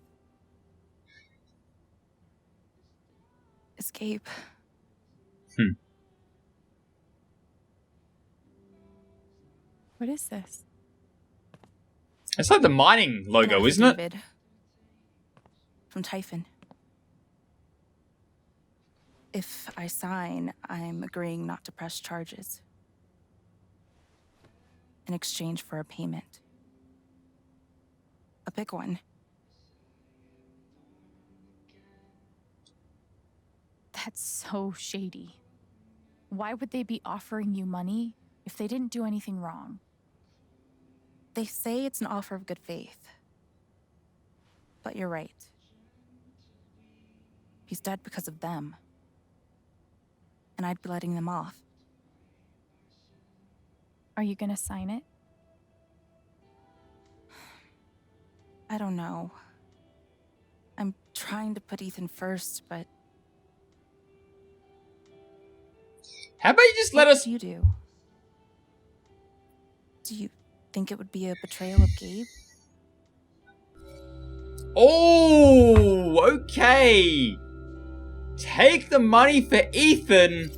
is Gabe. What is this? It's like the mining logo, isn't it? David. From Typhon. If I sign, I'm agreeing not to press charges. In exchange for a payment. A big one. That's so shady. Why would they be offering you money if they didn't do anything wrong? They say it's an offer of good faith. But you're right. He's dead because of them. And I'd be letting them off. Are you gonna sign it? I don't know. I'm trying to put Ethan first, but... How about you just let us... What do you do? Do you think it would be a betrayal of Gabe? Oh, okay. Take the money for Ethan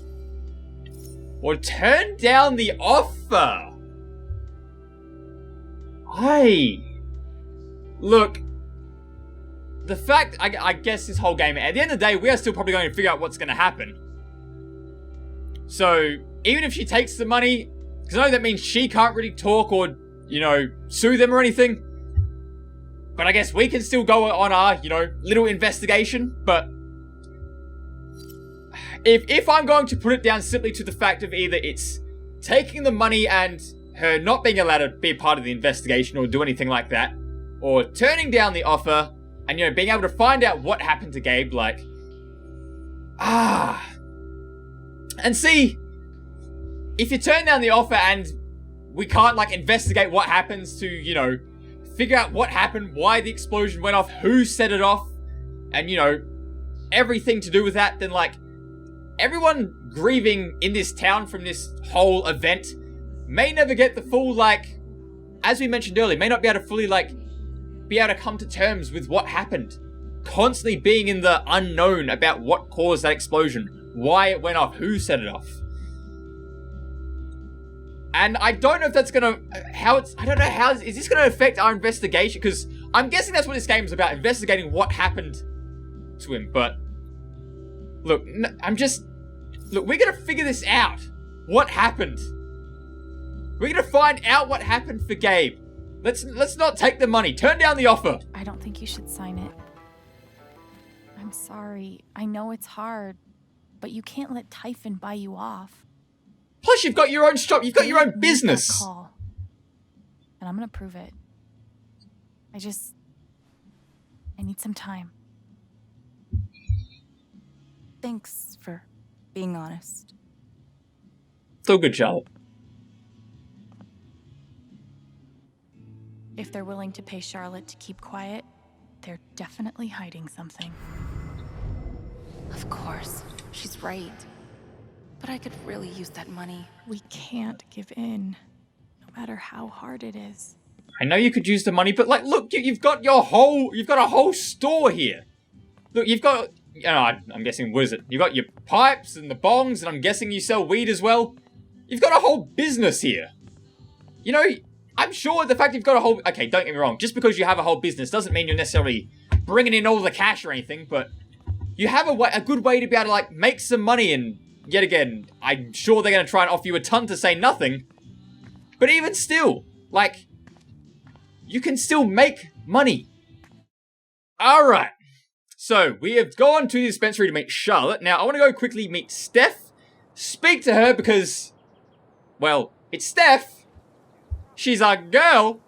or turn down the offer. Look, the fact, I guess this whole game, at the end of the day, we are still probably going to figure out what's going to happen. So, even if she takes the money, because I know that means she can't really talk or, you know, sue them or anything. But I guess we can still go on our, you know, little investigation. But if I'm going to put it down simply to the fact of either it's taking the money and her not being allowed to be a part of the investigation or do anything like that, or turning down the offer and, you know, being able to find out what happened to Gabe, like, and see, if you turn down the offer and we can't, like, investigate what happens to, you know, figure out what happened, why the explosion went off, who set it off, and, you know, everything to do with that, then, like, everyone grieving in this town from this whole event may never get the full, like, as we mentioned earlier, may not be able to fully, like, be able to come to terms with what happened. Constantly being in the unknown about what caused that explosion, why it went off, who set it off. And I don't know if that's gonna, I don't know how, is this gonna affect our investigation? Because I'm guessing that's what this game is about, investigating what happened to him, but look, look, we're gonna figure this out. What happened? We're gonna find out what happened for Gabe. Let's not take the money. Turn down the offer. I don't think you should sign it. I'm sorry. I know it's hard, but you can't let Typhon buy you off. Plus, you've got your own shop. You've got your own business. Call. And I'm gonna prove it. I need some time. Thanks for being honest. Still good, Charlotte. If they're willing to pay Charlotte to keep quiet, they're definitely hiding something. Of course, she's right. But I could really use that money. We can't give in. no matter how hard it is. I know you could use the money, but like, look, you've got a whole store here. Look, you've got, you know, I'm guessing, what is it? You've got your pipes and the bongs, and I'm guessing you sell weed as well. You've got a whole business here. You know, I'm sure the fact you've got a whole, okay, don't get me wrong, just because you have a whole business doesn't mean you're necessarily bringing in all the cash or anything, but you have a good way to be able to, like, make some money, and yet again, I'm sure they're going to try and offer you a ton to say nothing. But even still, like, you can still make money. Alright. So, we have gone to the dispensary to meet Charlotte. Now, I want to go quickly meet Steph. Speak to her because, well, it's Steph. She's our girl.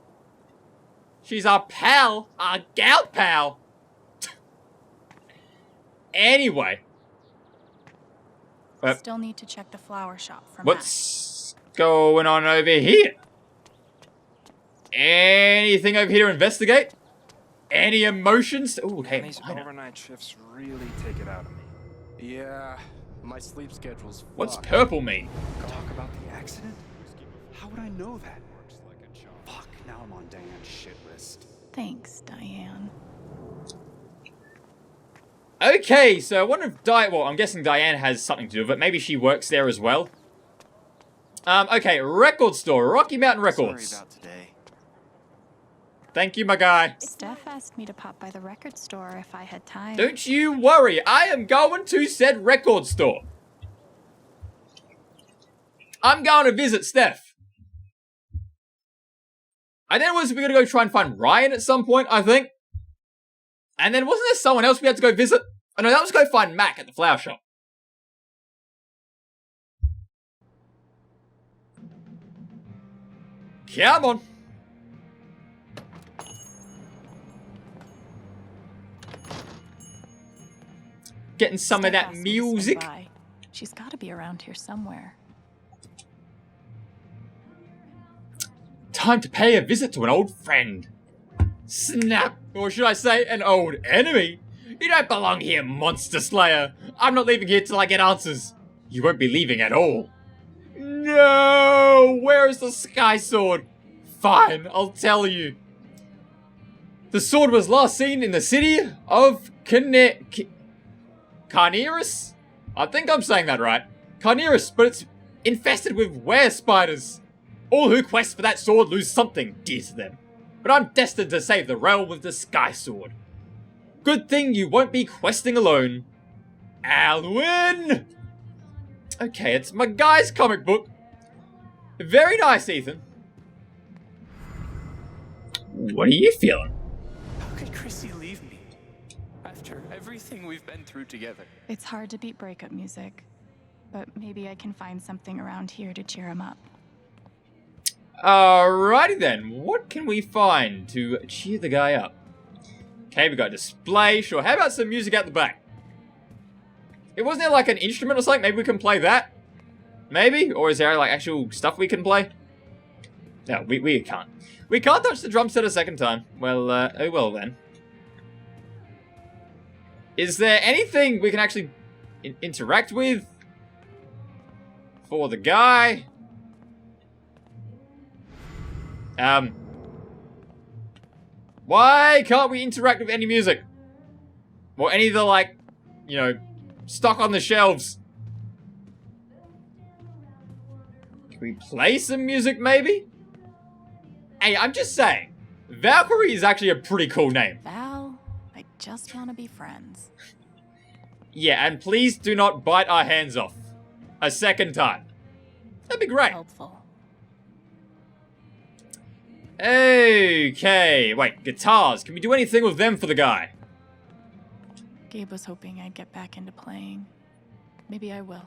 She's our pal. Our gal pal. Anyway. Still need to check the flower shop for what's going on over here? Anything over here to investigate? Any emotions? Ooh, okay. These overnight shifts really take it out of me. Yeah, my sleep schedule's What's fucked. purple mean? Talk about the accident? How would I know that? Fuck, now I'm on Diane's shit list. Thanks, Diane. Okay, so I wonder if well, I'm guessing Diane has something to do with it. Maybe she works there as well. Okay, record store, Rocky Mountain Records. Sorry about today. Thank you, my guy. Steph asked me to pop by the record store if I had time. Don't you worry, I am going to said record store. I'm going to visit Steph. And then we're going to go try and find Ryan at some point, I think. And then wasn't there someone else we had to go visit? Oh no, that was go find Mac at the flower shop. Come on. Getting some of that music. She's got to be around here somewhere. Time to pay a visit to an old friend. Snap! Or should I say, an old enemy? You don't belong here, Monster Slayer. I'm not leaving here till I get answers. You won't be leaving at all. No! Where is the Sky Sword? Fine, I'll tell you. The sword was last seen in the city of Carneris? I think I'm saying that right. Carneris, but it's infested with were-spiders. All who quest for that sword lose something dear to them. But I'm destined to save the realm with the Sky Sword. Good thing you won't be questing alone. Alwyn! Okay, it's my guy's comic book. Very nice, Ethan. What are you feeling? How could Chrissy leave me? After everything we've been through together. It's hard to beat breakup music, but maybe I can find something around here to cheer him up. Alrighty then, what can we find to cheer the guy up? Okay, we got a display, sure. How about some music out the back? It wasn't there like an instrument or something? Maybe we can play that? Maybe? Or is there like actual stuff we can play? No, we can't. We can't touch the drum set a second time. Well, oh well then. Is there anything we can actually interact with? For the guy? Why can't we interact with any music? Or any of the, like, you know, stock on the shelves? Can we play some music, maybe? Hey, I'm just saying, Valkyrie is actually a pretty cool name. Val, I just want to be friends. Yeah, and please do not bite our hands off. A second time. That'd be great. Helpful. Okay, wait, guitars. Can we do anything with them for the guy? Gabe was hoping I'd get back into playing. Maybe I will.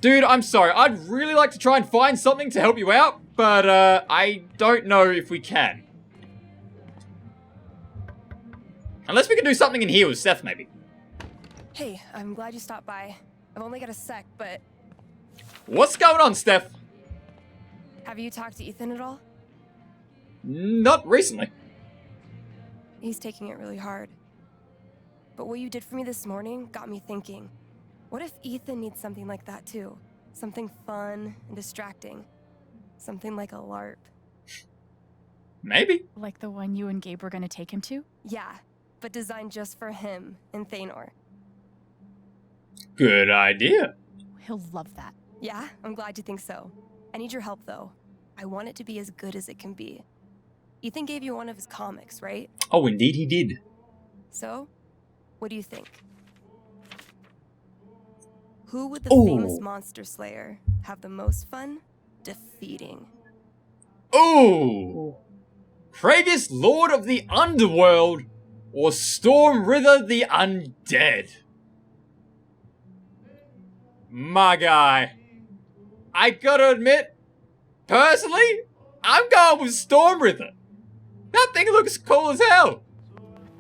Dude, I'm sorry. I'd really like to try and find something to help you out, but I don't know if we can. Unless we can do something in here with Seth, maybe. Hey, I'm glad you stopped by. I've only got a sec, but... What's going on, Steph? Have you talked to Ethan at all? Not recently. He's taking it really hard. But what you did for me this morning got me thinking. What if Ethan needs something like that too? Something fun and distracting. Something like a LARP. Maybe. Like the one you and Gabe were gonna take him to? Yeah, but designed just for him and Thanor. Good idea. He'll love that. Yeah, I'm glad you think so. I need your help, though. I want it to be as good as it can be. Ethan gave you one of his comics, right? Oh, indeed he did. So, what do you think? Who would the Ooh. famous monster slayer have the most fun defeating? Ooh! Previous Lord of the Underworld or Storm Ritter the Undead? My guy. I gotta admit, personally, I'm going with Storm Ritter. That thing looks cool as hell.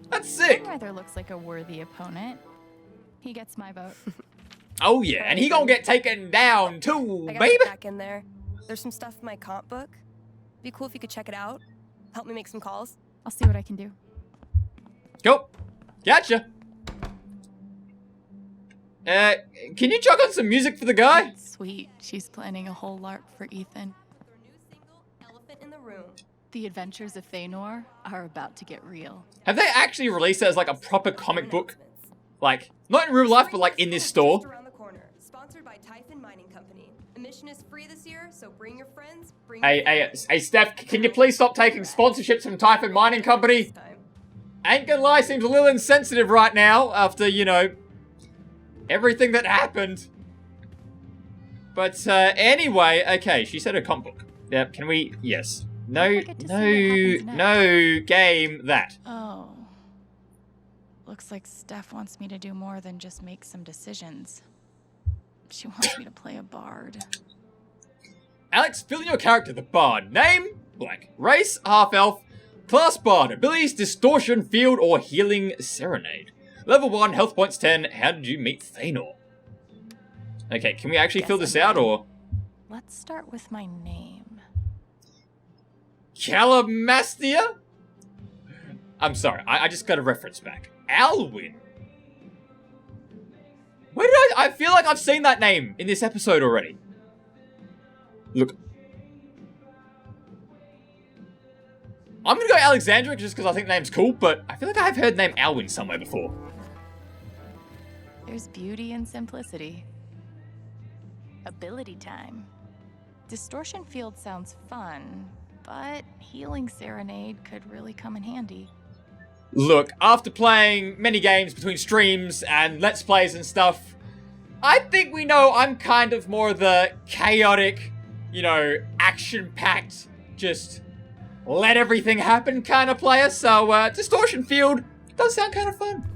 That's sick. Either looks like a worthy opponent. He gets my vote. Oh yeah, and he gonna get taken down too, I gotta baby. get back in there. There's some stuff in my comp book. Be cool if you could check it out. Help me make some calls. I'll see what I can do. Go. Gotcha. Can you chuck on some music for the guy? Sweet. She's planning a whole LARP for Ethan. Their new single, Elephant in the Room. The adventures of Thanor are about to get real. Have they actually released it as like a proper comic book? Like, not in real life, but like in this store? Just around the corner. Sponsored by Typhon Mining Company. Admission is free this year, so bring your friends, bring your Hey, Steph, can you please stop taking sponsorships from Typhon Mining Company? Ain't gonna lie, seems a little insensitive right now after, you know, everything that happened. But, anyway, okay, she said her comp book. Yep, can we, yes. No, game that. Oh. Looks like Steph wants me to do more than just make some decisions. She wants me to play a bard. Alex, fill in your character, the bard. Name, blank. Race, half-elf. Class bard. Abilities, distortion, field, or healing serenade. Level 1, health points 10. How did you meet Thanor? Okay, can we actually fill this out, or? Let's start with my name. Calamastia? I'm sorry, I just got a reference back. Alwyn? Where did I feel like I've seen that name in this episode already. Look. I'm gonna go Alexandra just because I think the name's cool, but I feel like I have heard the name Alwyn somewhere before. There's beauty in simplicity. Ability time. Distortion field sounds fun, but healing serenade could really come in handy. Look, after playing many games between streams and Let's Plays and stuff, I think we know I'm kind of more the chaotic, you know, action-packed, just let everything happen kind of player, so Distortion Field does sound kind of fun.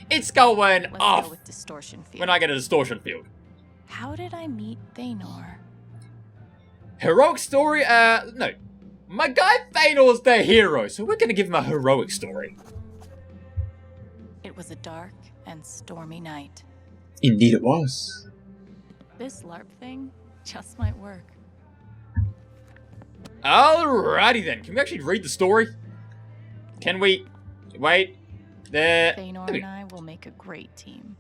It's going off go with Distortion Field. when I get a Distortion Field. How did I meet Thanor? Heroic story? No. My guy Thanor's the hero, so we're gonna give him a heroic story. It was a dark and stormy night. Indeed it was. This LARP thing just might work. Alrighty then, can we actually read the story? Can we? Wait. There. Thanor and I will make a great team.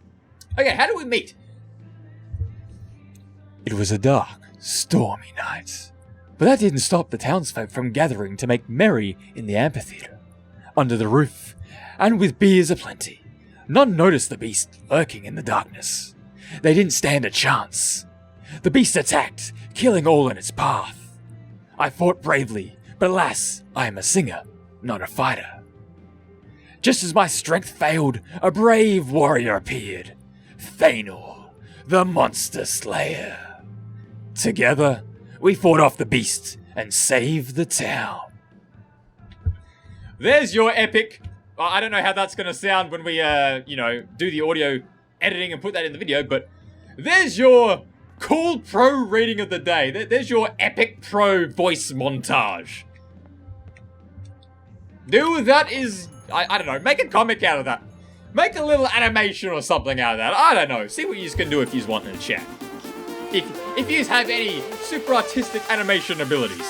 Okay, how do we meet? It was a dark, stormy night, but that didn't stop the townsfolk from gathering to make merry in the amphitheater, under the roof, and with beers aplenty. None noticed the beast lurking in the darkness. They didn't stand a chance. The beast attacked, killing all in its path. I fought bravely, but alas, I am a singer, not a fighter. Just as my strength failed, a brave warrior appeared. Thanor, the monster slayer. Together, we fought off the beast and saved the town. There's your epic. I don't know how that's going to sound when we, you know, do the audio editing and put that in the video, but there's your cool pro reading of the day. There's your epic pro voice montage. Do that is, I don't know, make a comic out of that. Make a little animation or something out of that. I don't know. See what you can do if you want in the chat. If you have any super artistic animation abilities.